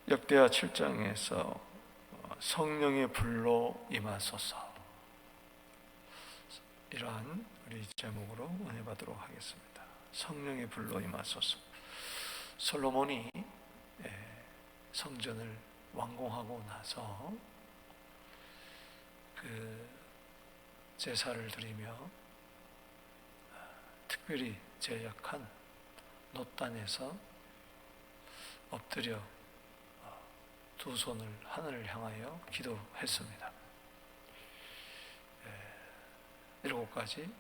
역대하 7장에서 성령의 불로 임하소서, 이러한 우리 제목으로 은혜 받도록 하겠습니다. 성령의 불로 임하소서. 솔로몬이 성전을 완공하고 나서 그 제사를 드리며 특별히 제작한 놋단에서 엎드려 두 손을 하늘을 향하여 기도했습니다. 7가지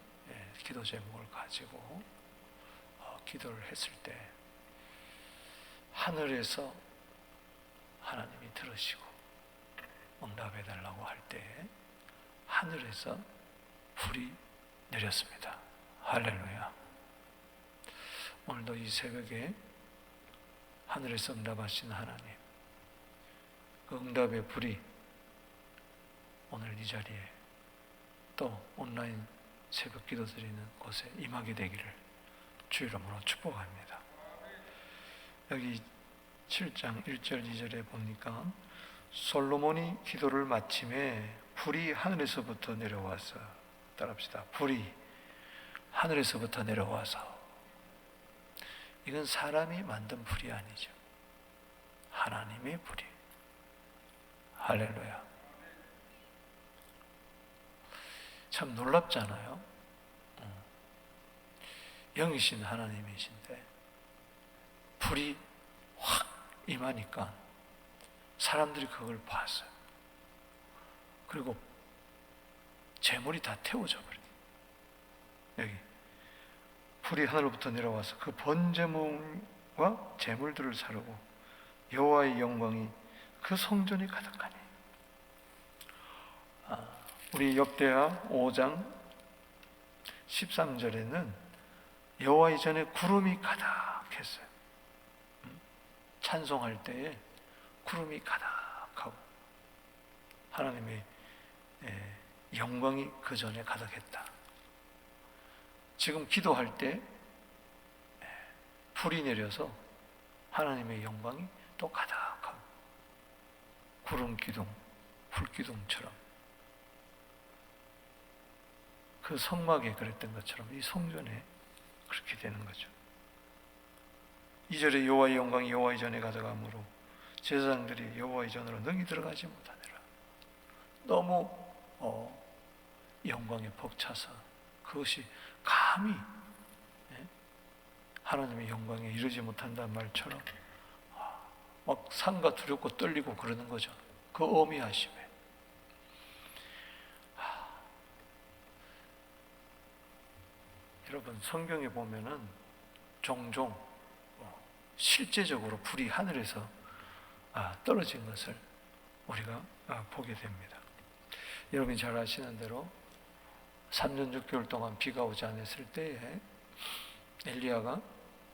기도 제목을 가지고 기도를 했을 때 하늘에서 하나님이 들으시고 응답해 달라고 할 때 하늘에서 불이 내렸습니다. 할렐루야. 오늘도 이 새벽에 하늘에서 응답하신 하나님, 그 응답의 불이 오늘 이 자리에 또 온라인 새벽 기도 드리는 곳에 임하게 되기를 주 이름으로 축복합니다. 여기 7장 1절 2절에 보니까 솔로몬이 기도를 마침에 불이 하늘에서부터 내려와서, 따라합시다. 불이 하늘에서부터 내려와서, 이건 사람이 만든 불이 아니죠. 하나님의 불이. 할렐루야. 참 놀랍잖아요. 영이신 하나님이신데 불이 확 임하니까 사람들이 그걸 봤어요. 그리고 재물이 다 태워져 버려요. 여기 불이 하늘로부터 내려와서 그 번제물과 재물들을 사르고 여호와의 영광이 그 성전이 가득하니. 우리 역대하 5장 13절에는 여호와 이전에 구름이 가득했어요. 찬송할 때에 구름이 가득하고 하나님의 영광이 그 전에 가득했다. 지금 기도할 때 불이 내려서 하나님의 영광이 또 가득하고 구름 기둥, 불 기둥처럼 그 성막에 그랬던 것처럼 이 성전에 그렇게 되는 거죠. 2절에 여호와의 영광이 여호와의 전에 가득함으로 제사장들이 여호와의 전으로 능히 들어가지 못하니라. 너무 영광에 벅차서 그것이 감히 하나님의 영광에 이르지 못한다는 말처럼 막 산과 두렵고 떨리고 그러는 거죠. 그 어미하심에. 여러분, 성경에 보면은 종종 실제적으로 불이 하늘에서 떨어진 것을 우리가 보게 됩니다. 여러분이 잘 아시는 대로 3년 6개월 동안 비가 오지 않았을 때에 엘리야가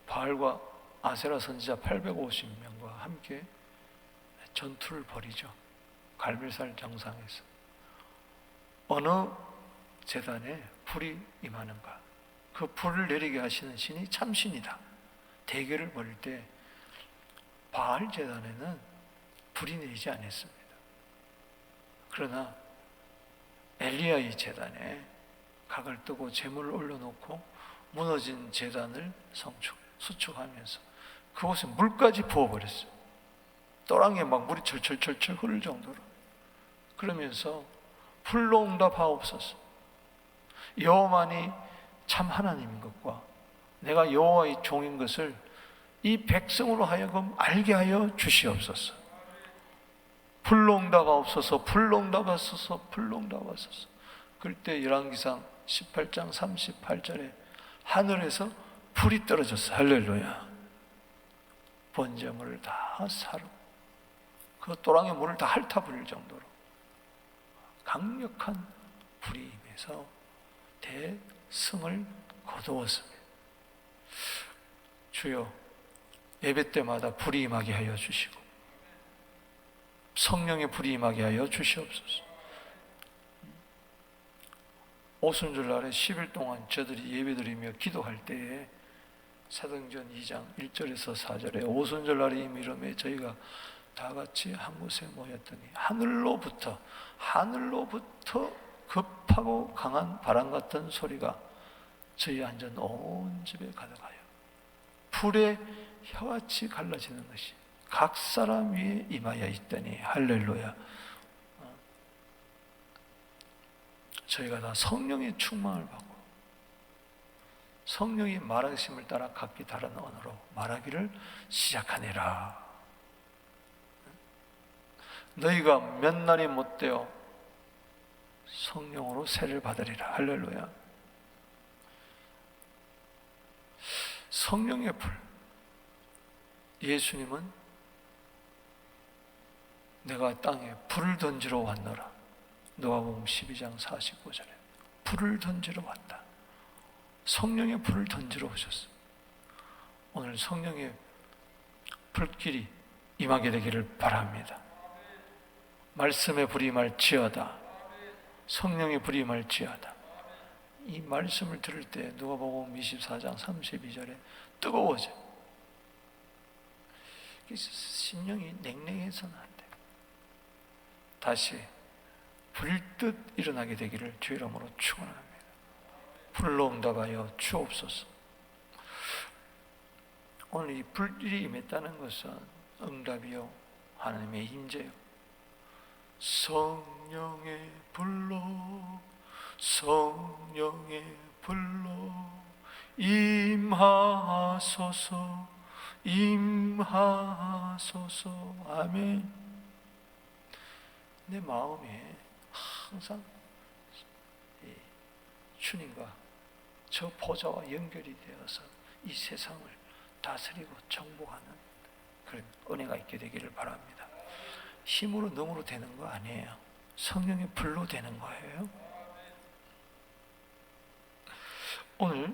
바알과 아세라 선지자 850명과 함께 전투를 벌이죠. 갈멜살 정상에서. 어느 제단에 불이 임하는가, 그 불을 내리게 하시는 신이 참신이다. 대결을 벌일 때 바알 제단에는 불이 내리지 않았습니다. 그러나 엘리야의 제단에 각을 뜨고 제물을 올려놓고 무너진 제단을 수축하면서 그곳에 물까지 부어버렸어요. 또랑에 막 물이 철철철철 흐를 정도로. 그러면서 불로 응답하옵소서, 여호와만이 참 하나님인 것과 내가 여호와의 종인 것을 이 백성으로 하여금 알게 하여 주시옵소서. 불로 응답하옵소서, 불로 응답하소서, 불로 응답하소서. 그때 열왕기상 18장 38절에 하늘에서 불이 떨어졌어요. 할렐루야. 번제물을 다 사르고 그 또랑의 물을 다 핥아버릴 정도로 강력한 불이 임해서 대승을 거두었습니다. 주여, 예배 때마다 불이 임하게 하여 주시고 성령의 불이 임하게 하여 주시옵소서. 오순절날에 10일 동안 저들이 예배드리며 기도할 때에 사도행전 2장 1절에서 4절에 오순절날에 이미 이름에 저희가 다 같이 한 곳에 모였더니 하늘로부터 급하고 강한 바람 같은 소리가 저희 앉은 온 집에 가득하여 불에 혀같이 갈라지는 것이 각 사람 위에 임하여 있더니 할렐루야. 저희가 다 성령의 충만을 받고 성령이 말하심을 따라 각기 다른 언어로 말하기를 시작하니라. 너희가 몇 날이 못되어 성령으로 세를 받으리라. 할렐루야. 성령의 불. 예수님은 내가 땅에 불을 던지러 왔노라. 누가복음 12장 49절에 불을 던지러 왔다. 성령의 불을 던지러 오셨어. 오늘 성령의 불길이 임하게 되기를 바랍니다. 말씀의 불이 임할지어다. 성령의 불이 임할지어다. 이 말씀을 들을 때 누가복음 24장 32절에 뜨거워져. 심령이 냉랭해서는 안 돼. 다시 불뜻 일어나게 되기를 주의 이름으로 축원합니다. 불로 응답하여 주옵소서. 오늘 이 불길이 임했다는 것은 응답이요 하나님의 임재요. 성령의 불로 성령의 불로 임하소서 임하소서. 아멘. 내 마음에 항상 주님과 저 보좌와 연결이 되어서 이 세상을 다스리고 정복하는 그런 은혜가 있게 되기를 바랍니다. 힘으로 능으로 되는 거 아니에요. 성령의 불로 되는 거예요. 오늘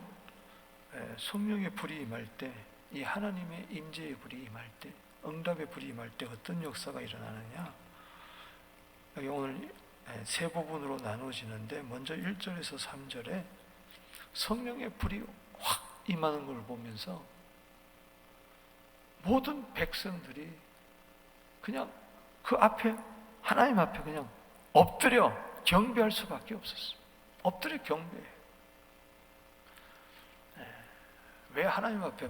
성령의 불이 임할 때, 이 하나님의 임재의 불이 임할 때, 응답의 불이 임할 때 어떤 역사가 일어나느냐? 여기 오늘 세 부분으로 나누어지는데, 먼저 1절에서 3절에 성령의 불이 확 임하는 걸 보면서 모든 백성들이 그냥 그 앞에, 하나님 앞에 그냥 엎드려 경배할 수밖에 없었어요. 엎드려 경배해. 왜 하나님 앞에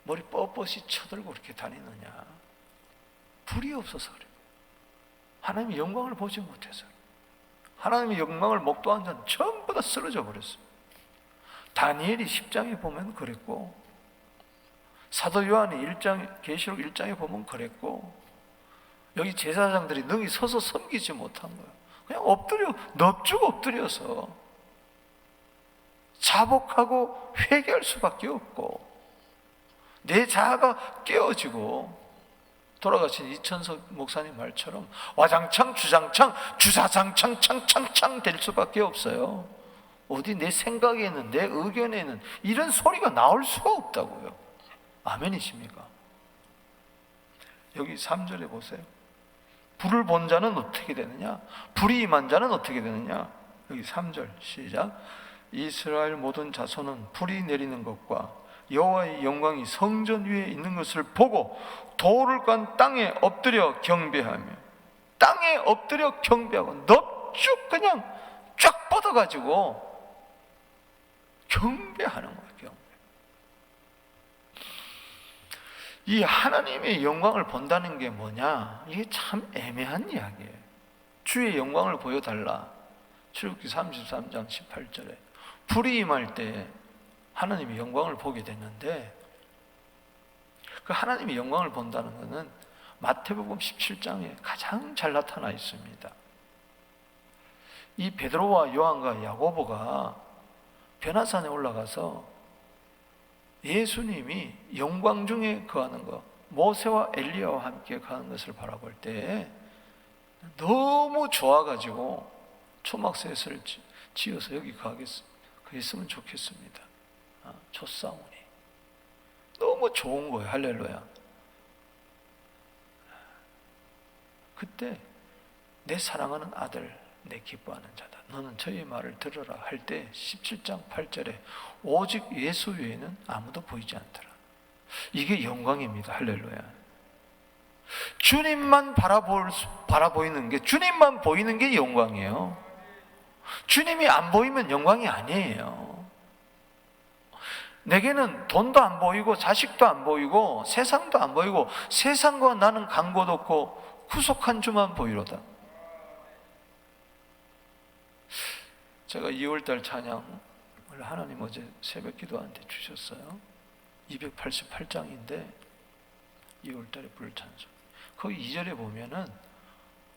머리 뻣뻣이 쳐들고 그렇게 다니느냐? 불이 없어서 그래요. 하나님의 영광을 보지 못해서. 하나님의 영광을 목도한 자는 전부 다 쓰러져 버렸어요. 다니엘이 10장에 보면 그랬고, 사도 요한이 계시록 1장에 보면 그랬고, 여기 제사장들이 능히 서서 섬기지 못한 거예요. 그냥 엎드려, 넙죽 엎드려서 자복하고 회개할 수밖에 없고, 내 자아가 깨어지고, 돌아가신 이천석 목사님 말처럼 와장창 주장창 주사장창 창창창 될 수밖에 없어요. 어디 내 생각에는, 내 의견에는 이런 소리가 나올 수가 없다고요. 아멘이십니까? 여기 3절에 보세요. 불을 본 자는 어떻게 되느냐? 불이 임한 자는 어떻게 되느냐? 여기 3절 시작. 이스라엘 모든 자손은 불이 내리는 것과 여호와의 영광이 성전 위에 있는 것을 보고 돌을 깐 땅에 엎드려 경배하며, 땅에 엎드려 경배하고 넙죽 그냥 쫙 뻗어가지고 경배하는 거예요. 경배. 이 하나님의 영광을 본다는 게 뭐냐? 이게 참 애매한 이야기예요. 주의 영광을 보여달라. 출애굽기 33장 18절에 불이 임할 때 하나님의 영광을 보게 됐는데, 그 하나님의 영광을 본다는 것은 마태복음 17장에 가장 잘 나타나 있습니다. 이 베드로와 요한과 야고보가 변화산에 올라가서 예수님이 영광 중에 거하는 것, 모세와 엘리야와 함께 거하는 것을 바라볼 때 너무 좋아가지고 초막셋을 지어서 여기 거했으면 좋겠습니다. 좋사오니 너무 좋은 거예요. 할렐루야. 그때 내 사랑하는 아들, 내 기뻐하는 자다, 너는 저의 말을 들으라 할 때 17장 8절에 오직 예수 외에는 아무도 보이지 않더라. 이게 영광입니다. 할렐루야. 주님만 바라보이는 게, 주님만 보이는 게 영광이에요. 주님이 안 보이면 영광이 아니에요. 내게는 돈도 안 보이고 자식도 안 보이고 세상도 안 보이고 세상과 나는 간 곳 없고 구속한 주만 보이로다. 제가 2월달 찬양을 하나님 어제 새벽 기도한테 주셨어요. 288장인데 2월달에 부를 찬송. 거기 2절에 보면은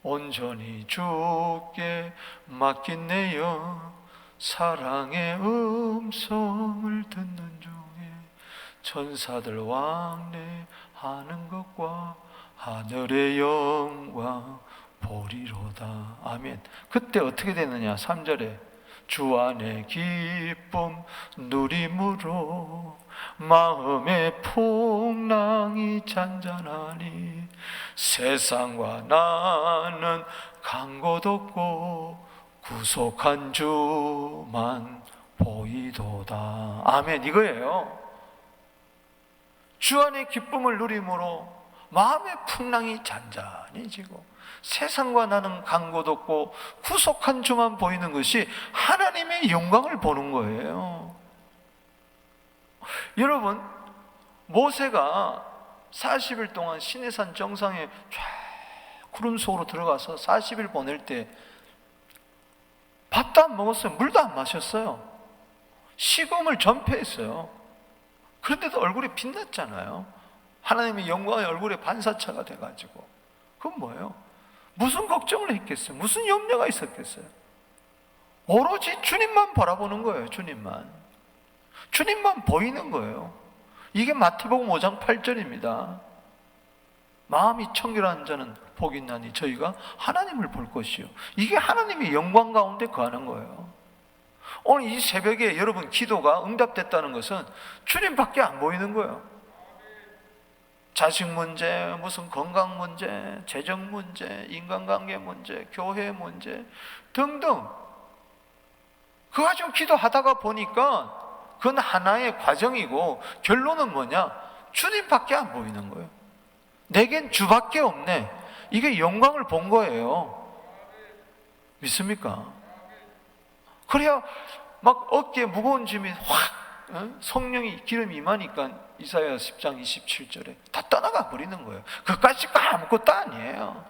온전히 주께 맡긴 내 영 사랑의 음성을 듣는 중에 천사들 왕래하는 것과 하늘의 영광 보리로다. 아멘. 그때 어떻게 되느냐? 3절에 주 안에 기쁨 누림으로 마음의 풍랑이 잔잔하니 세상과 나는 간 곳 없고 구속한 주만 보이도다. 아멘. 이거예요. 주 안에 기쁨을 누림으로 마음의 풍랑이 잔잔해지고 세상과 나는 간 곳 없고 구속한 주만 보이는 것이 하나님의 영광을 보는 거예요. 여러분, 모세가 40일 동안 시내산 정상에 쫙 구름 속으로 들어가서 40일 보낼 때 밥도 안 먹었어요. 물도 안 마셨어요. 식음을 전폐했어요. 그런데도 얼굴이 빛났잖아요. 하나님의 영광의 얼굴에 반사체가 돼가지고. 그건 뭐예요? 무슨 걱정을 했겠어요? 무슨 염려가 있었겠어요? 오로지 주님만 바라보는 거예요. 주님만 보이는 거예요. 이게 마태복음 5장 8절입니다. 마음이 청결한 자는 복이 있나니 저희가 하나님을 볼 것이요. 이게 하나님의 영광 가운데 거하는 거예요. 오늘 이 새벽에 여러분 기도가 응답됐다는 것은 주님밖에 안 보이는 거예요. 자식 문제, 무슨 건강 문제, 재정 문제, 인간관계 문제, 교회 문제 등등 그거 가지고 기도하다가 보니까 그건 하나의 과정이고 결론은 뭐냐? 주님밖에 안 보이는 거예요. 내겐 주밖에 없네. 이게 영광을 본 거예요. 믿습니까? 그래야 막 어깨에 무거운 짐이 확 성령이 기름이 임하니까 이사야 10장 27절에 다 떠나가 버리는 거예요. 그까지 아무것도 아니에요.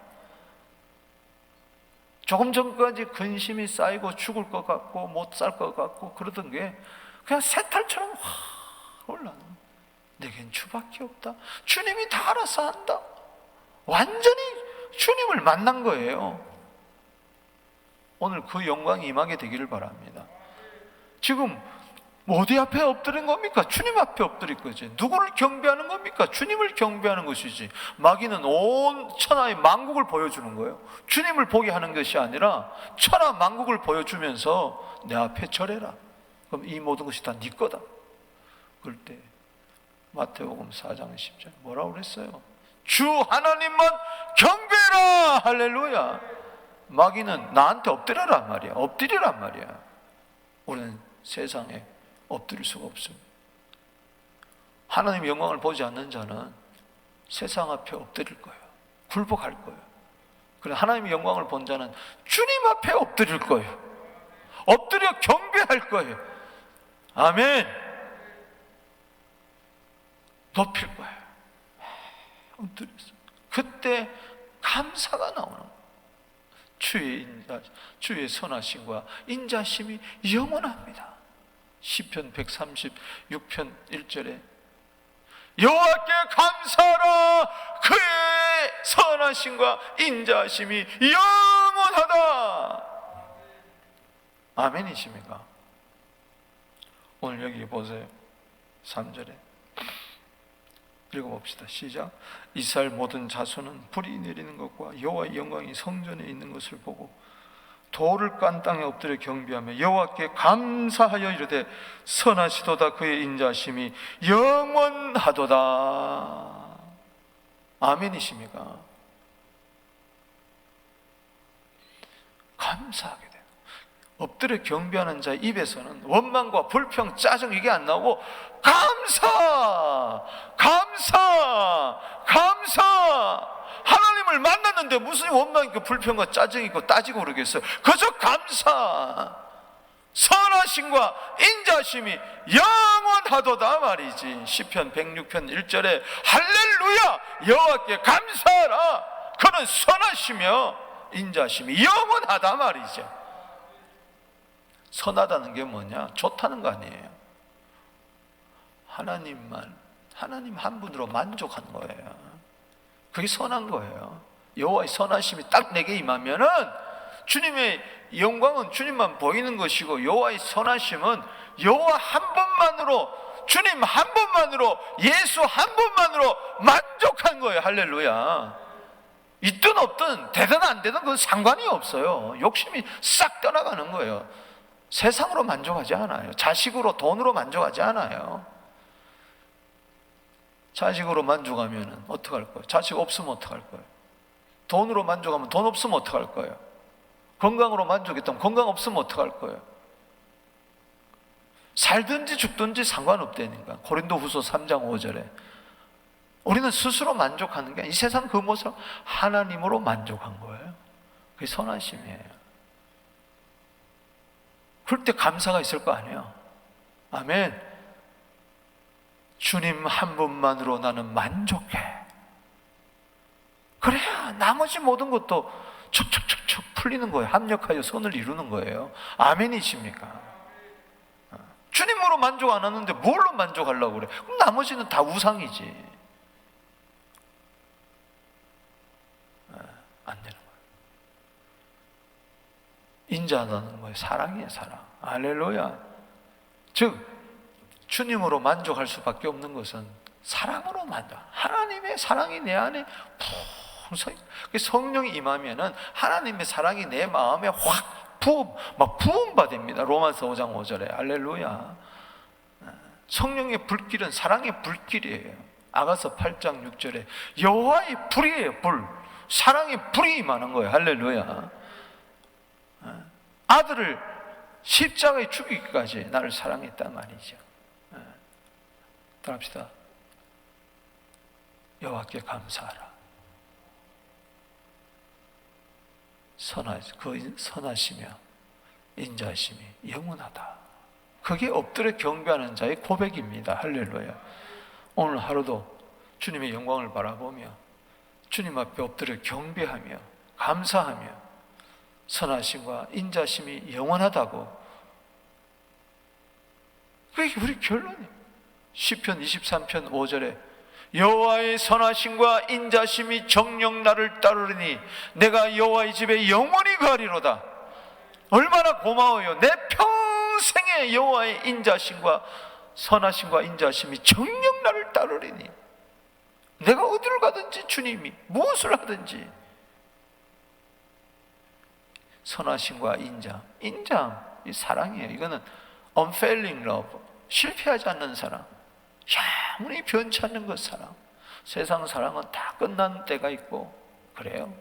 조금 전까지 근심이 쌓이고 죽을 것 같고 못 살 것 같고 그러던 게 그냥 새털처럼 확 올라오는 거예요. 내겐 주밖에 없다. 주님이 다 알아서 한다. 완전히 주님을 만난 거예요. 오늘 그 영광이 임하게 되기를 바랍니다. 지금 어디 앞에 엎드린 겁니까? 주님 앞에 엎드릴 거지. 누구를 경배하는 겁니까? 주님을 경배하는 것이지. 마귀는 온 천하의 만국을 보여주는 거예요. 주님을 보게 하는 것이 아니라 천하 만국을 보여주면서 내 앞에 절해라. 그럼 이 모든 것이 다 네 거다. 그럴 때 마태복음 4장 10절 뭐라고 그랬어요? 주 하나님만 경배해라. 할렐루야. 마귀는 나한테 엎드려란 말이야. 엎드리란 말이야. 우리는 세상에 엎드릴 수가 없습니다. 하나님의 영광을 보지 않는 자는 세상 앞에 엎드릴 거예요. 굴복할 거예요. 그래 하나님의 영광을 본 자는 주님 앞에 엎드릴 거예요. 엎드려 경배할 거예요. 아멘. 높일 거예요. 엎드렸어. 그때 감사가 나오는 거예요. 주의 선하심과 인자심이 영원합니다. 시편 136편 1절에 여호와께 감사하라. 그의 선하심과 인자심이 영원하다. 아멘이십니까? 오늘 여기 보세요. 3절에 읽어봅시다. 시작. 이스라엘 모든 자손은 불이 내리는 것과 여호와의 영광이 성전에 있는 것을 보고 돌을 깐 땅에 엎드려 경배하며 여호와께 감사하여 이르되 선하시도다. 그의 인자심이 영원하도다. 아멘이십니까? 감사하게 돼요. 엎드려 경배하는 자의 입에서는 원망과 불평, 짜증 이게 안 나오고 감사, 감사, 감사. 하나님 하나님을 만났는데 무슨 원망 있고 불평과 짜증 있고 따지고 그러겠어요. 그저 감사, 선하심과 인자심이 영원하도다 말이지. 시편 106편 1절에 할렐루야 여호와께 감사하라, 그는 선하시며 인자심이 영원하다 말이죠. 선하다는 게 뭐냐? 좋다는 거 아니에요. 하나님 한 분으로 만족하는 거예요. 그게 선한 거예요. 여호와의 선하심이 딱 내게 임하면은 주님의 영광은 주님만 보이는 것이고, 여호와의 선하심은 여호와 한 분만으로, 주님 한 분만으로, 예수 한 분만으로 만족한 거예요. 할렐루야. 있든 없든 되든 안 되든 그건 상관이 없어요. 욕심이 싹 떠나가는 거예요. 세상으로 만족하지 않아요. 자식으로, 돈으로 만족하지 않아요. 자식으로 만족하면 어떡할 거예요? 자식 없으면 어떡할 거예요? 돈으로 만족하면 돈 없으면 어떡할 거예요? 건강으로 만족했다면 건강 없으면 어떡할 거예요? 살든지 죽든지 상관없다니까. 고린도후서 3장 5절에 우리는 스스로 만족하는 게 아니라 이 세상 그 무엇으로 하나님으로 만족한 거예요. 그게 선하심이에요. 그럴 때 감사가 있을 거 아니에요. 아멘. 주님 한 분만으로 나는 만족해. 그래야 나머지 모든 것도 척척척척 풀리는 거예요. 합력하여 선을 이루는 거예요. 아멘이십니까? 주님으로 만족 안 하는데 뭘로 만족하려고 그래? 그럼 나머지는 다 우상이지. 안 되는 거예요. 인자하다는 거예요. 사랑이에요, 사랑. 할렐루야. 즉 주님으로 만족할 수밖에 없는 것은 사랑으로 만족. 하나님의 사랑이 내 안에 풍성히, 성령이 임하면은 하나님의 사랑이 내 마음에 확 부음받습니다. 로마서 5장 5절에. 할렐루야. 성령의 불길은 사랑의 불길이에요. 아가서 8장 6절에 여호와의 불이에요. 불. 사랑의 불이 임하는 거예요. 할렐루야. 아들을 십자가에 죽이기까지 나를 사랑했단 말이죠. 따라합시다. 여호와께 감사하라. 그 선하시며 인자하심이 영원하다. 그게 엎드려 경배하는 자의 고백입니다. 할렐루야. 오늘 하루도 주님의 영광을 바라보며 주님 앞에 엎드려 경배하며 감사하며 선하심과 인자심이 영원하다고, 그게 우리 결론이에요. 시편 23편 5절에 여호와의 선하심과 인자심이 정녕 나를 따르리니 내가 여호와의 집에 영원히 거하리로다. 얼마나 고마워요. 내 평생에 여호와의 인자심과 선하심과 인자심이 정녕 나를 따르리니, 내가 어디를 가든지 주님이 무엇을 하든지 선하심과 인자, 이 사랑이에요. 이거는 unfailing love, 실패하지 않는 사랑, 영원히 변치 않는 것 사랑. 세상 사랑은 다 끝난 때가 있고 그래요.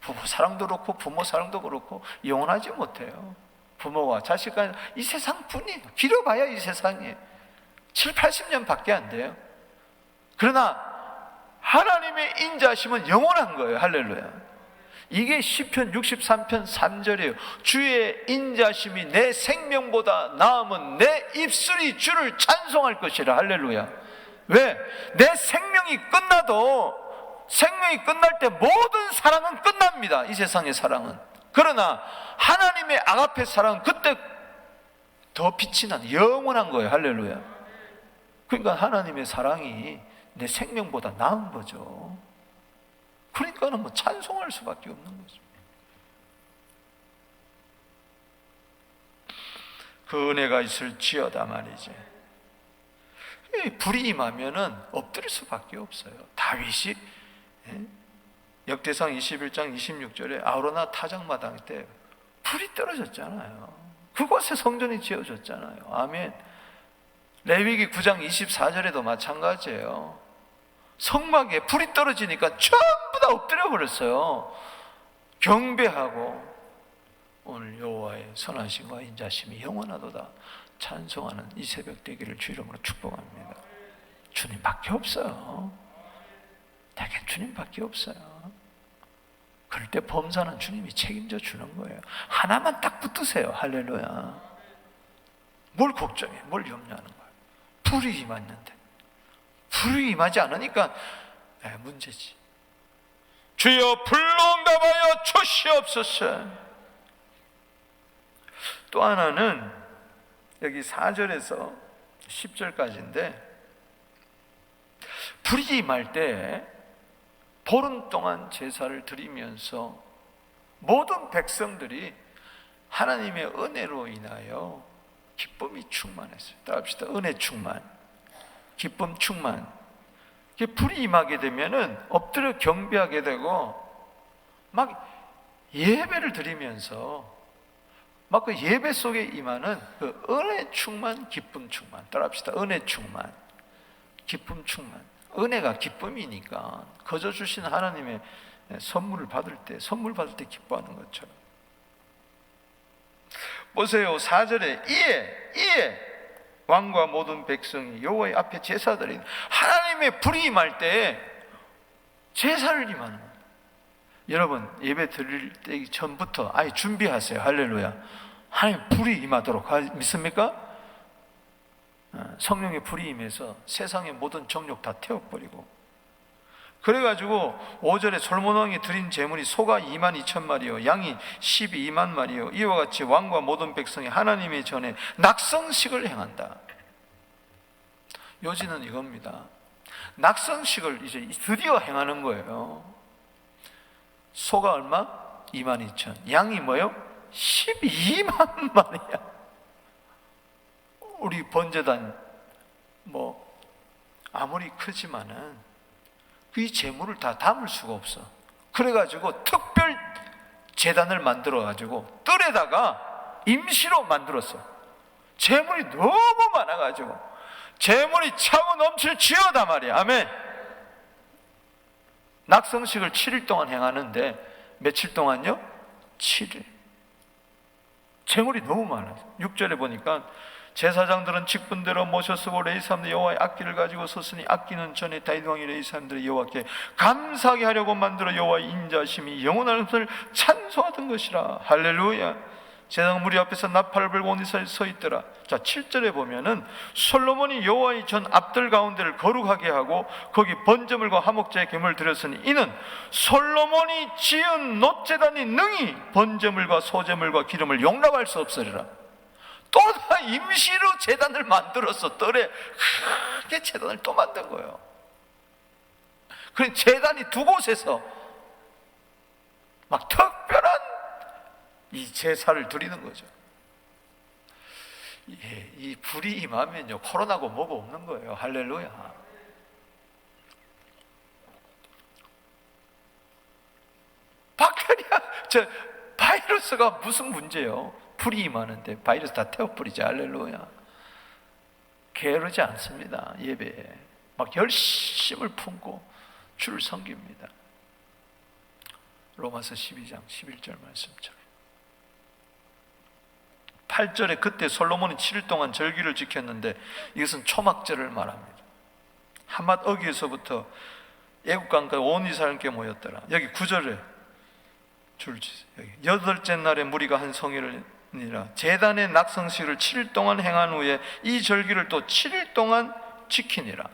부부 사랑도 그렇고 부모 사랑도 그렇고 영원하지 못해요. 부모와 자식 간 이 세상뿐이에요. 길어봐야 이 세상에 7, 80년 밖에 안 돼요. 그러나 하나님의 인자심은 영원한 거예요. 할렐루야. 이게 시편 63편 3절이에요. 주의 인자심이 내 생명보다 나음은 내 입술이 주를 찬송할 것이라. 할렐루야. 왜? 내 생명이 끝나도, 생명이 끝날 때 모든 사랑은 끝납니다. 이 세상의 사랑은. 그러나 하나님의 아가페 사랑은 그때 더 빛이 나는 영원한 거예요. 할렐루야. 그러니까 하나님의 사랑이 내 생명보다 나은 거죠. 그러니까는 뭐 찬송할 수밖에 없는 거죠. 그 은혜가 있을지어다 말이지. 불이 임하면은 엎드릴 수밖에 없어요. 다윗이 역대상 21장 26절에 아우러나 타작마당 때 불이 떨어졌잖아요. 그곳에 성전이 지어졌잖아요. 아멘. 레위기 9장 24절에도 마찬가지예요. 성막에 불이 떨어지니까 전부 다 엎드려 버렸어요. 경배하고 오늘 여호와의 선하심과 인자심이 영원하도다 찬송하는 이 새벽 되기를 주 이름으로 축복합니다. 주님밖에 없어요. 내겐 주님밖에 없어요. 그럴 때 범사는 주님이 책임져 주는 거예요. 하나만 딱 붙드세요. 할렐루야. 뭘 걱정해? 뭘 염려하는 거야? 불이 임했는데 불이 임하지 않으니까 문제지. 주여 불로 응답하여 주시옵소서. 또 하나는 여기 4절에서 10절까지인데, 불이 임할 때 보름 동안 제사를 드리면서 모든 백성들이 하나님의 은혜로 인하여 기쁨이 충만했어요. 따라합시다. 은혜 충만, 기쁨 충만. 불이 임하게 되면은 엎드려 경배하게 되고 막 예배를 드리면서 막 그 예배 속에 임하는 그 은혜 충만, 기쁨 충만. 따라합시다. 은혜 충만, 기쁨 충만. 은혜가 기쁨이니까 거저 주신 하나님의 선물 받을 때 기뻐하는 것처럼. 보세요. 4절에 이에 왕과 모든 백성이 여호와의 앞에 제사드린, 하나님의 불이 임할 때 제사를 임하는 거예요. 여러분 예배 드릴 때 전부터 아예 준비하세요. 할렐루야. 하나님 불이 임하도록 믿습니까? 성령의 불이 임해서 세상의 모든 정욕 다 태워버리고, 그래가지고 5절에 솔로몬 왕이 드린 제물이 소가 22,000마리요 양이 12만 마리요 이와 같이 왕과 모든 백성이 하나님의 전에 낙성식을 행한다. 요지는 이겁니다. 낙성식을 이제 드디어 행하는 거예요. 소가 얼마? 22,000. 양이 뭐요? 12만 마리야. 우리 번제단 뭐 아무리 크지만은 이 재물을 다 담을 수가 없어. 그래가지고 특별 제단을 만들어가지고 뜰에다가 임시로 만들었어. 재물이 너무 많아가지고 재물이 차고 넘칠지어다 말이야. 아멘. 낙성식을 7일 동안 행하는데 며칠 동안요? 7일. 재물이 너무 많아서 6절에 보니까 제사장들은 직분대로 모셔 쓰고 레위 사람들 여호와의 악기를 가지고 섰으니 악기는 전에 다윗 왕이 레위 사람들이 여호와께 감사하게 하려고 만들어 여호와의 인자심이 영원한 것을 찬송하던 것이라. 할렐루야. 제사장 무리 앞에서 나팔을 불고 온 이스라엘이 서 있더라. 자, 7절에 보면은 솔로몬이 여호와의 전 앞들 가운데를 거룩하게 하고 거기 번제물과 화목제의 제물을 드렸으니 이는 솔로몬이 지은 놋제단이 능히 번제물과 소제물과 기름을 용납할 수 없으리라. 또 다 임시로 제단을 만들어서 뜰에 크게 제단을 또 만든 거예요. 그래서 제단이 두 곳에서 막 특별한 이 제사를 드리는 거죠. 이 불이 임하면요 코로나고 뭐고 없는 거예요. 할렐루야. 박테리아, 저 바이러스가 무슨 문제예요? 불이 임하는데 바이러스 다 태워버리지. 할렐루야. 게으르지 않습니다. 예배에 막 열심을 품고 주를 섬깁니다. 로마서 12장 11절 말씀처럼. 8절에 그때 솔로몬이 7일 동안 절기를 지켰는데 이것은 초막절을 말합니다. 하맛 어귀에서부터 애국강까지 온 이스라엘께 모였더라. 여기 9절에 줄 주세요. 여기 8째 날에 무리가 한 성회를 니라. 제단의 낙성식을 7일 동안 행한 후에 이 절기를 또 7일 동안 지키니라.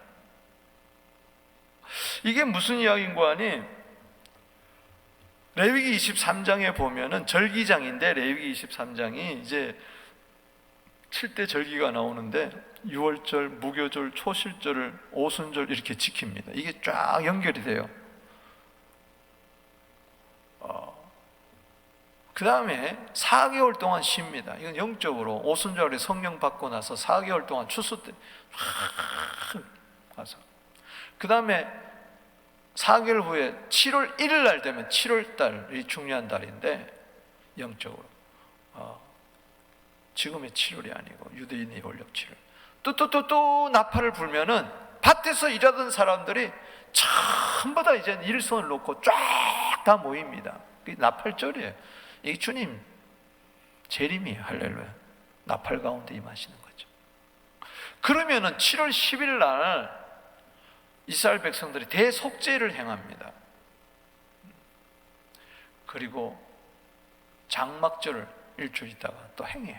이게 무슨 이야기인가 하니 레위기 23장에 보면은 절기장인데 레위기 23장이 이제 7대 절기가 나오는데 유월절, 무교절, 초실절을 오순절 이렇게 지킵니다. 이게 쫙 연결이 돼요. 그 다음에 4개월 동안 쉽니다. 이건 영적으로 오순절에 성령 받고 나서 4개월 동안 추수 때 가서, 그 다음에 4개월 후에 7월 1일 날 되면 7월 달이 중요한 달인데 영적으로 지금의 7월이 아니고 유대인의 원력 7월 또 나팔을 불면은 밭에서 일하던 사람들이 전부 다 이제 일손을 놓고 쫙 다 모입니다. 그게 나팔절이에요. 이게 주님 재림이에요. 할렐루야. 나팔 가운데 임하시는 거죠. 그러면은 7월 10일 날 이스라엘 백성들이 대속죄를 행합니다. 그리고 장막절을 일주일 있다가 또 행해요.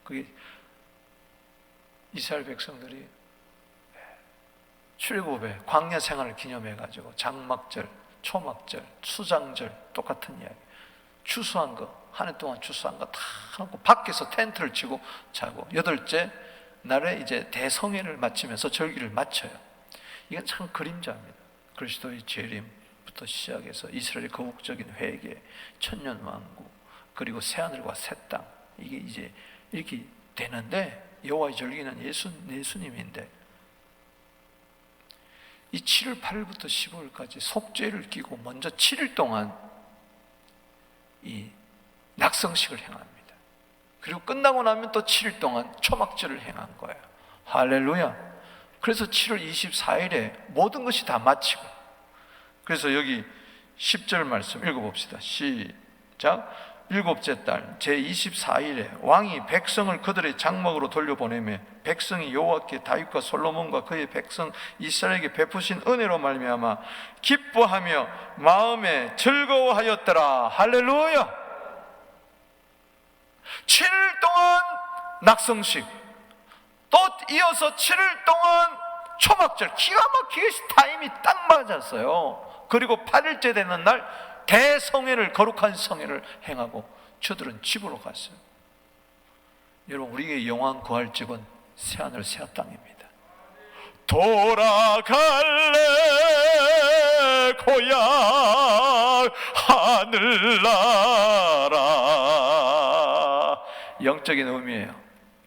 그게 이스라엘 백성들이 출애굽의 광야 생활을 기념해가지고 장막절, 초막절, 수장절 똑같은 이야기. 추수한 거, 한 해 동안 추수한 거 다 하고 밖에서 텐트를 치고 자고 8째 날에 이제 대성회를 마치면서 절기를 마쳐요. 이건 참 그림자입니다. 그리스도의 재림부터 시작해서 이스라엘의 거국적인 회개, 천년왕국, 그리고 새하늘과 새 땅, 이게 이제 이렇게 되는데, 여호와의 절기는 예수님인데 이 7월 8일부터 15일까지 속죄를 끼고 먼저 7일 동안 이 낙성식을 행합니다. 그리고 끝나고 나면 또 7일 동안 초막절을 행한 거예요. 할렐루야. 그래서 7월 24일에 모든 것이 다 마치고, 그래서 여기 10절 말씀 읽어봅시다. 시작. 7째 달 제24일에 왕이 백성을 그들의 장막으로 돌려보내며 백성이 여호와께 다윗과 솔로몬과 그의 백성 이스라엘에게 베푸신 은혜로 말미암아 기뻐하며 마음에 즐거워하였더라. 할렐루야. 7일 동안 낙성식, 또 이어서 7일 동안 초막절, 기가 막히게 타임이 딱 맞았어요. 그리고 8일째 되는 날 대성회를, 거룩한 성회를 행하고 저들은 집으로 갔어요. 여러분, 우리의 영원 구할 집은 새하늘 새 땅입니다. 돌아갈래 고향 하늘나라. 영적인 의미예요.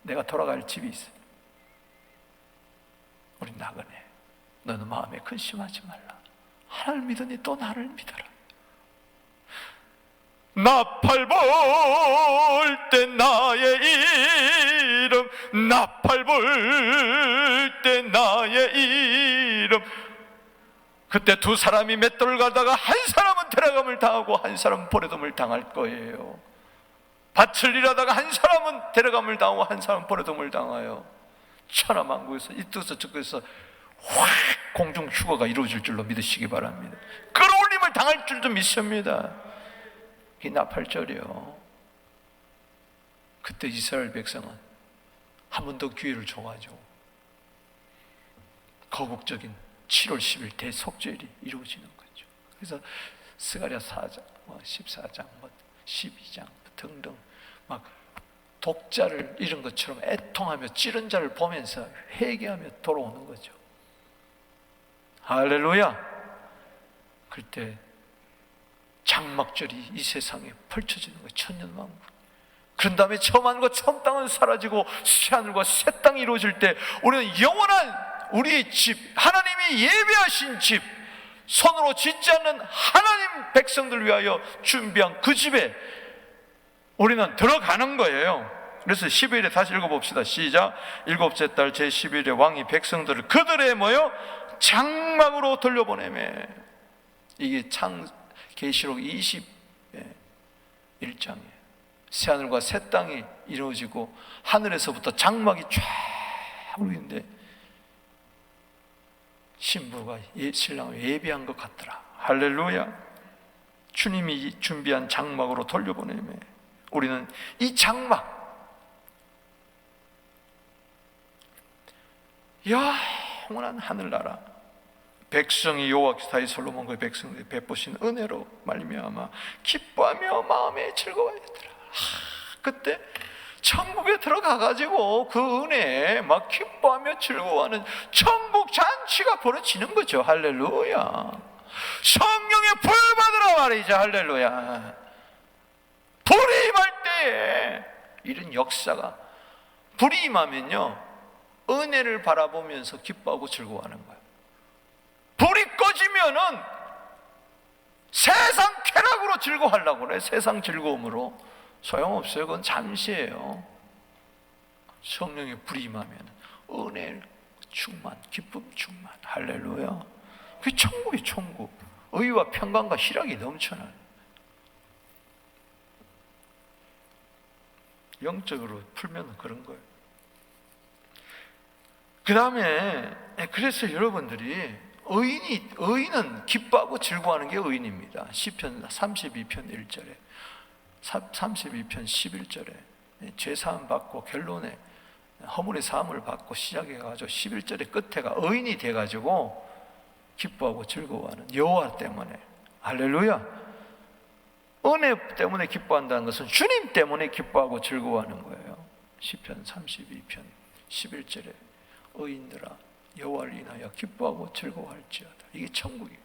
내가 돌아갈 집이 있어. 우리 나그네, 너는 마음에 근심하지 말라. 하나님을 믿으니 또 나를 믿어라. 나팔 불 때 나의 이름, 나팔 불 때 나의 이름. 그때 두 사람이 맷돌을 가다가 한 사람은 데려감을 당하고 한 사람은 버려둠을 당할 거예요. 밭을 일하다가 한 사람은 데려감을 당하고 한 사람은 버려둠을 당하여 천하만국에서 이쪽에서 저쪽에서 확 공중 휴거가 이루어질 줄로 믿으시기 바랍니다. 끌어올림을 당할 줄도 믿습니다. 이 나팔절이요. 그때 이스라엘 백성은 한 번 더 기회를 줘가지고 거국적인 7월 10일 대속죄일이 이루어지는 거죠. 그래서 스가랴 4장, 14장, 12장 등등 막 독자를 잃은 것처럼 애통하며 찌른 자를 보면서 회개하며 돌아오는 거죠. 할렐루야. 그때 장막절이 이 세상에 펼쳐지는 거예요. 천년왕국. 그런 다음에 처음 하늘과 처음 땅은 사라지고 새하늘과 새 땅이 이루어질 때 우리는 영원한 우리의 집, 하나님이 예배하신 집, 손으로 짓지 않는 하나님 백성들 위하여 준비한 그 집에 우리는 들어가는 거예요. 그래서 12일에 다시 읽어봅시다. 시작. 7째 달 제11일에 왕이 백성들을 그들의 뭐요? 장막으로 돌려보내매. 이게 계시록 21장이에요. 새하늘과 새 땅이 이루어지고 하늘에서부터 장막이 쫙 울리는데 신부가 신랑을 예비한 것 같더라. 할렐루야. 주님이 준비한 장막으로 돌려보내매 우리는 이 장막, 영원한 하늘나라, 백성이 여호와께서 다윗 솔로몬과 백성들이 베푸신 은혜로 말미암아 기뻐하며 마음에 즐거워하였더라. 그때 천국에 들어가가지고 그 은혜에 막 기뻐하며 즐거워하는 천국 잔치가 벌어지는 거죠. 할렐루야. 성령의 불 받으라 말이죠. 할렐루야. 불이 임할 때에 이런 역사가, 불이 임하면요 은혜를 바라보면서 기뻐하고 즐거워하는 거예요. 불이 꺼지면은 세상 쾌락으로 즐거워하려고 그래. 세상 즐거움으로. 소용없어요. 그건 잠시예요. 성령의 불이 임하면 은혜 충만, 기쁨 충만. 할렐루야. 그게 천국이 천국. 의와 평강과 희락이 넘쳐나요. 영적으로 풀면 그런 거예요. 그 다음에 그래서 여러분들이 의인은 기뻐하고 즐거워하는 게 의인입니다. 시편 32편 1절에 32편 11절에 죄사함 받고 결론에 허물의 사함을 받고 시작해가지고 11절의 끝에가 의인이 돼가지고 기뻐하고 즐거워하는 여호와 때문에. 할렐루야. 은혜 때문에 기뻐한다는 것은 주님 때문에 기뻐하고 즐거워하는 거예요. 시편 32편 11절에 의인들아 여호와를 인하여 기뻐하고 즐거워할지어다. 이게 천국이에요.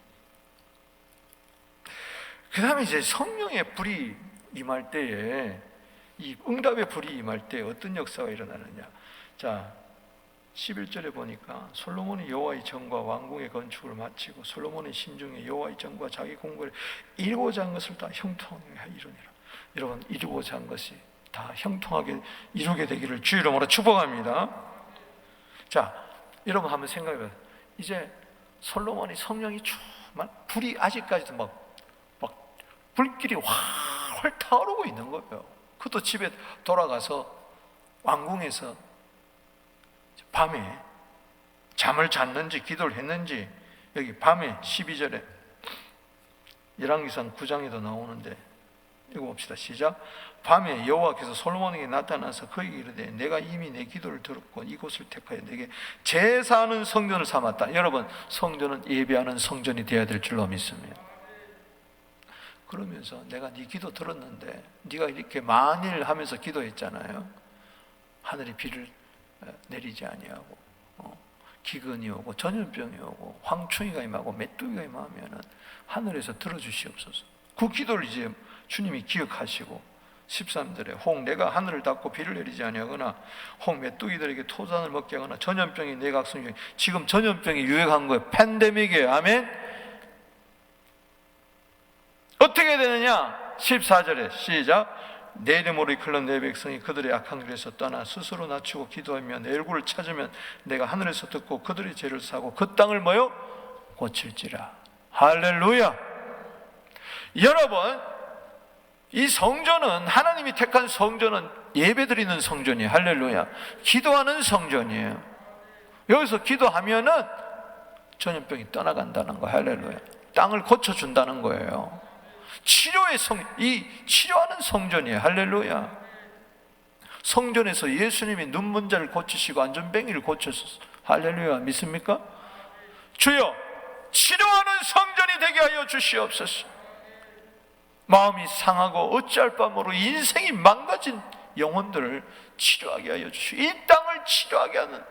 그 다음에 이제 성령의 불이 임할 때에, 이 응답의 불이 임할 때 어떤 역사가 일어나느냐. 자, 11절에 보니까 솔로몬이 여호와의 정과 왕궁의 건축을 마치고 솔로몬의 심중에 여호와의 정과 자기 공부를 이루고자 한 것을 다 형통하게 이루니라. 여러분, 이루고자 한 것이 다 형통하게 이루게 되기를 주 이름으로 축복합니다. 자, 여러분 한번 생각해봐요. 이제 솔로몬이 성령이 충만, 불이 아직까지도 막 불길이 활활 타오르고 있는 거예요. 그것도 집에 돌아가서 왕궁에서 밤에 잠을 잤는지 기도를 했는지, 여기 밤에 12절에 열왕기상 9장에도 나오는데 읽어봅시다. 시작. 밤에 여호와께서 솔로몬에게 나타나서 그에게 이르되 내가 이미 내 기도를 들었고 이곳을 택하여 내게 제사하는 성전을 삼았다. 여러분, 성전은 예배하는 성전이 되어야 될 줄로 믿습니다. 그러면서 내가 네 기도 들었는데 네가 이렇게 만일 하면서 기도했잖아요. 하늘이 비를 내리지 아니하고 기근이 오고 전염병이 오고 황충이가 임하고 메뚜기가 임하면은 하늘에서 들어주시옵소서. 그 기도를 이제 주님이 기억하시고 13절에 혹 내가 하늘을 닫고 비를 내리지 아니하거나 혹 메뚜기들에게 토산을 먹게 하거나 전염병이 내 각성 중에, 지금 전염병이 유행한 거예요. 팬데믹이에요. 아멘. 어떻게 되느냐? 14절에 시작. 내 이름으로 이끌는 내 백성이 그들의 악한 길에서 떠나 스스로 낮추고 기도하며 내 얼굴을 찾으면 내가 하늘에서 듣고 그들의 죄를 사고 그 땅을 뭐요? 고칠지라. 할렐루야. 여러분, 이 성전은, 하나님이 택한 성전은 예배드리는 성전이에요. 할렐루야. 기도하는 성전이에요. 여기서 기도하면은 전염병이 떠나간다는 거예요. 할렐루야. 땅을 고쳐준다는 거예요. 치료의 이 치료하는 성전이에요. 할렐루야. 성전에서 예수님이 눈 문자를 고치시고 안전뱅이를 고쳤어요. 할렐루야. 믿습니까? 주여, 치료하는 성전이 되게 하여 주시옵소서. 마음이 상하고 어찌할 바 모르고 인생이 망가진 영혼들을 치료하게 하여 주시고 이 땅을 치료하게 하는,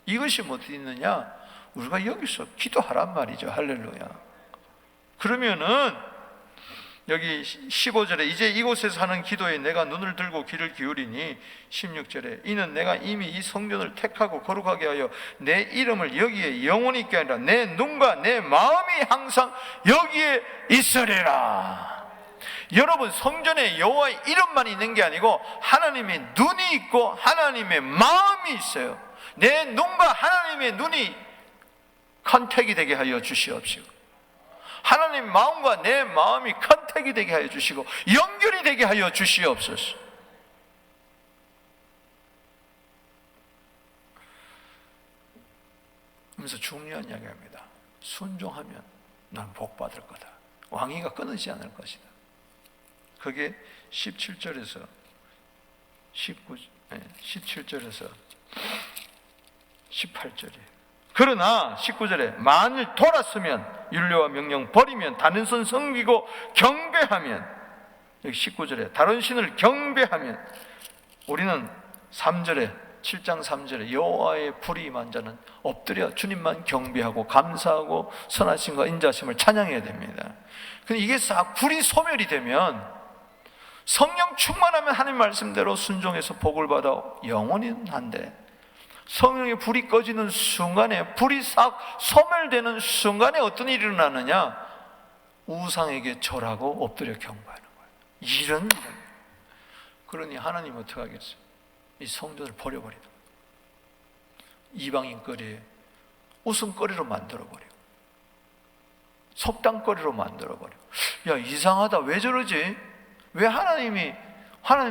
이것이 어디 있느냐? 우리가 여기서 기도하란 말이죠. 할렐루야. 그러면은 여기 15절에 이제 이곳에서 하는 기도에 내가 눈을 들고 귀를 기울이니, 16절에 이는 내가 이미 이 성전을 택하고 거룩하게 하여 내 이름을 여기에 영원히 있게 하리라. 내 눈과 내 마음이 항상 여기에 있으리라. 여러분, 성전에 여호와의 이름만 있는 게 아니고 하나님의 눈이 있고 하나님의 마음이 있어요. 내 눈과 하나님의 눈이 컨택이 되게 하여 주시옵시고, 하나님 마음과 내 마음이 컨택이 되게 하여 주시고 연결이 되게 하여 주시옵소서. 그러면서 중요한 이야기합니다. 순종하면 난 복 받을 거다. 왕위가 끊어지지 않을 것이다. 그게 17절에서 17절에서 18절이에요. 그러나 19절에 만일 돌았으면 율례와 명령 버리면 다른 선 섬기고 경배하면, 여기 19절에 다른 신을 경배하면, 우리는 3절에 7장 3절에 여호와의 불이 임한 자는 엎드려 주님만 경배하고 감사하고 선하심과 인자심을 찬양해야 됩니다. 근데 이게 싹 불이 소멸이 되면, 성령 충만하면 하나님 말씀대로 순종해서 복을 받아 영원히 한데, 성령의 불이 꺼지는 순간에, 불이 싹 소멸되는 순간에 어떤 일이 일어나느냐? 우상에게 절하고 엎드려 경배하는 거예요. 이런 일. 그러니 하나님 어떻게 하겠어요? 이 성전을 버려버리다. 이방인거리에 웃음거리로 만들어버리고 속담거리로 만들어버리고, 야, 이상하다. 왜 저러지? 왜 하나님의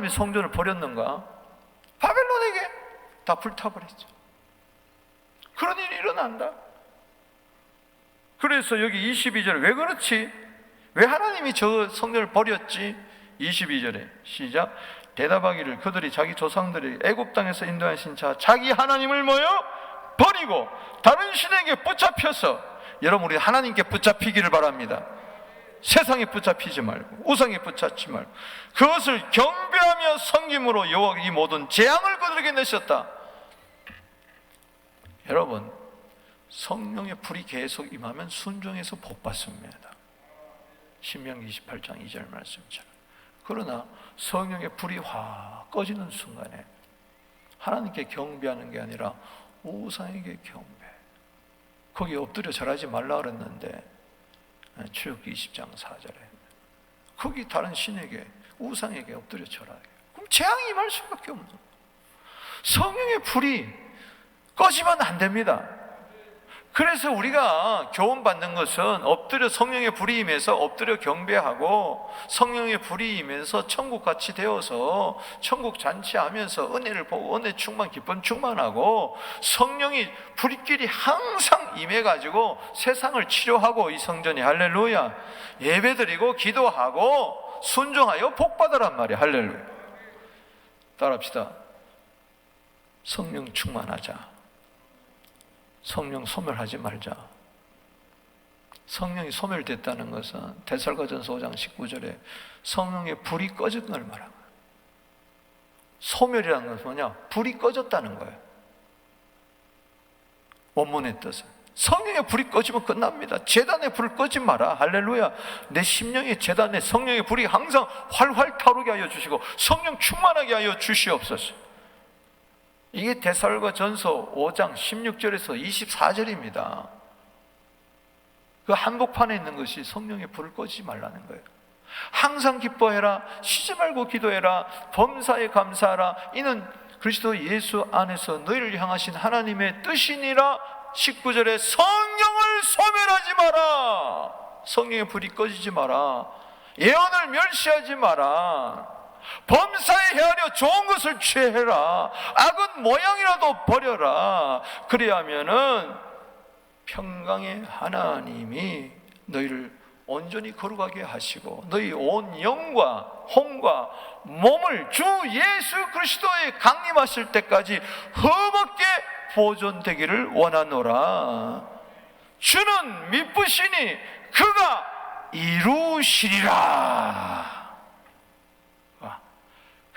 성전을 버렸는가? 바벨론에게 다 불타버렸죠. 그런 일이 일어난다. 그래서 여기 22절에 왜 그렇지? 왜 하나님이 저 성전을 버렸지? 22절에 시작. 대답하기를 그들이 자기 조상들이 애굽 땅에서 인도하신 자 자기 하나님을 뭐요? 버리고 다른 신에게 붙잡혀서. 여러분, 우리 하나님께 붙잡히기를 바랍니다. 세상에 붙잡히지 말고 우상에 붙잡지 말고 그것을 경배하며 섬김으로 여호와가 이 모든 재앙을 그들에게 내셨다. 여러분, 성령의 불이 계속 임하면 순종해서 복 받습니다. 신명기 28장 2절 말씀처럼. 그러나 성령의 불이 확 꺼지는 순간에 하나님께 경배하는 게 아니라 우상에게 경배. 거기 엎드려 절하지 말라 그랬는데 출애굽기 20장 4절에 거기 다른 신에게 우상에게 엎드려 절하게. 그럼 재앙이 임할 수밖에 없는 거예요. 성령의 불이 꺼지면 안 됩니다. 그래서 우리가 교훈받는 것은 엎드려 성령의 불이 임해서 엎드려 경배하고 성령의 불이 임해서 천국같이 되어서 천국 잔치하면서 은혜를 보고 은혜 충만 기쁨 충만하고 성령이 불길이 항상 임해가지고 세상을 치료하고 이 성전이 할렐루야 예배드리고 기도하고 순종하여 복받으란 말이야. 할렐루야. 따라합시다. 성령 충만하자. 성령 소멸하지 말자. 성령이 소멸됐다는 것은 데살로니가전서 5장 19절에 성령의 불이 꺼진 걸 말하는 거예요. 소멸이라는 것은 뭐냐? 불이 꺼졌다는 거예요. 원문의 뜻은 성령의 불이 꺼지면 끝납니다. 제단의 불을 꺼지 마라. 할렐루야. 내 심령의 제단에 성령의 불이 항상 활활 타오르게 하여 주시고 성령 충만하게 하여 주시옵소서. 이게 데살로니가전서 5장 16절에서 24절입니다. 그 한복판에 있는 것이 성령의 불을 꺼지지 말라는 거예요. 항상 기뻐해라. 쉬지 말고 기도해라. 범사에 감사하라. 이는 그리스도 예수 안에서 너희를 향하신 하나님의 뜻이니라. 19절에 성령을 소멸하지 마라. 성령의 불이 꺼지지 마라. 예언을 멸시하지 마라. 범사에 헤아려 좋은 것을 취해라. 악은 모양이라도 버려라. 그래야 하면은 평강의 하나님이 너희를 온전히 거룩하게 하시고 너희 온 영과 혼과 몸을 주 예수 그리스도에 강림하실 때까지 흠없게 보존되기를 원하노라. 주는 미쁘시니 그가 이루시리라.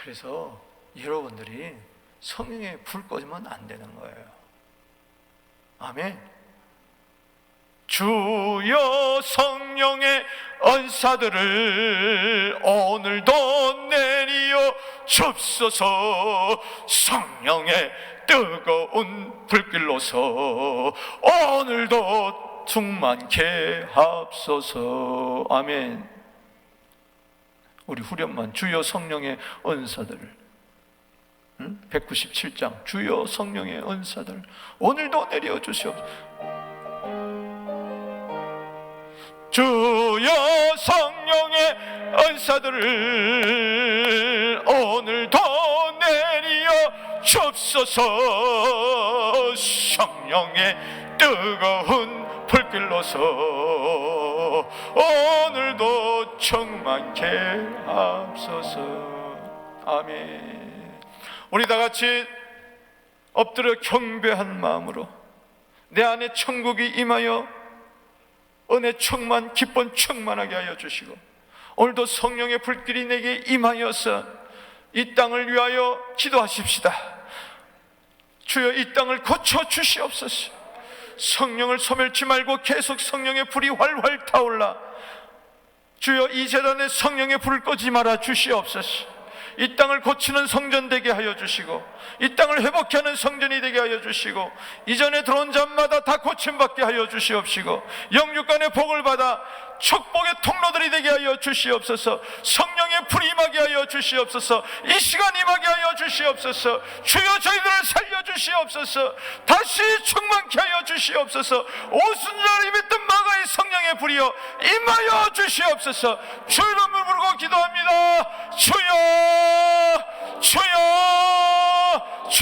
그래서 여러분들이 성령의 불 꺼지면 안 되는 거예요. 아멘. 주여 성령의 은사들을 오늘도 내리어 줍소서. 성령의 뜨거운 불길로서 오늘도 충만케 하옵소서. 아멘. 우리 후렴만 주여 성령의 은사들을 197장 주여 성령의 은사들 오늘도 내려 주시옵소서. 주여 성령의 은사들을 오늘도 내려 주옵소서. 성령의 뜨거운 불길로서 오늘도 충만케 하옵소서. 아멘. 우리 다 같이 엎드려 경배한 마음으로 내 안에 천국이 임하여 은혜 충만 기쁨 충만하게 하여 주시고 오늘도 성령의 불길이 내게 임하여서 이 땅을 위하여 기도하십시다. 주여 이 땅을 고쳐 주시옵소서. 성령을 소멸치 말고 계속 성령의 불이 활활 타올라. 주여 이 재단에 성령의 불을 꺼지 말아 주시옵소서. 이 땅을 고치는 성전 되게 하여 주시고 이 땅을 회복케 하는 성전이 되게 하여 주시고 이전에 들어온 자마다 다 고침받게 하여 주시옵시고 영육간의 복을 받아 축복의 통로들이 되게 하여 주시옵소서. 성령의 불이 임하게 하여 주시옵소서. 이 시간 임하게 하여 주시옵소서. 주여 저희들을 살려주시옵소서. 다시 충만케 하여 주시옵소서. 오순절 입했던 마가의 성령의 불이여 임하여 주시옵소서. 주 이름을 부르고 기도합니다. 주여 주여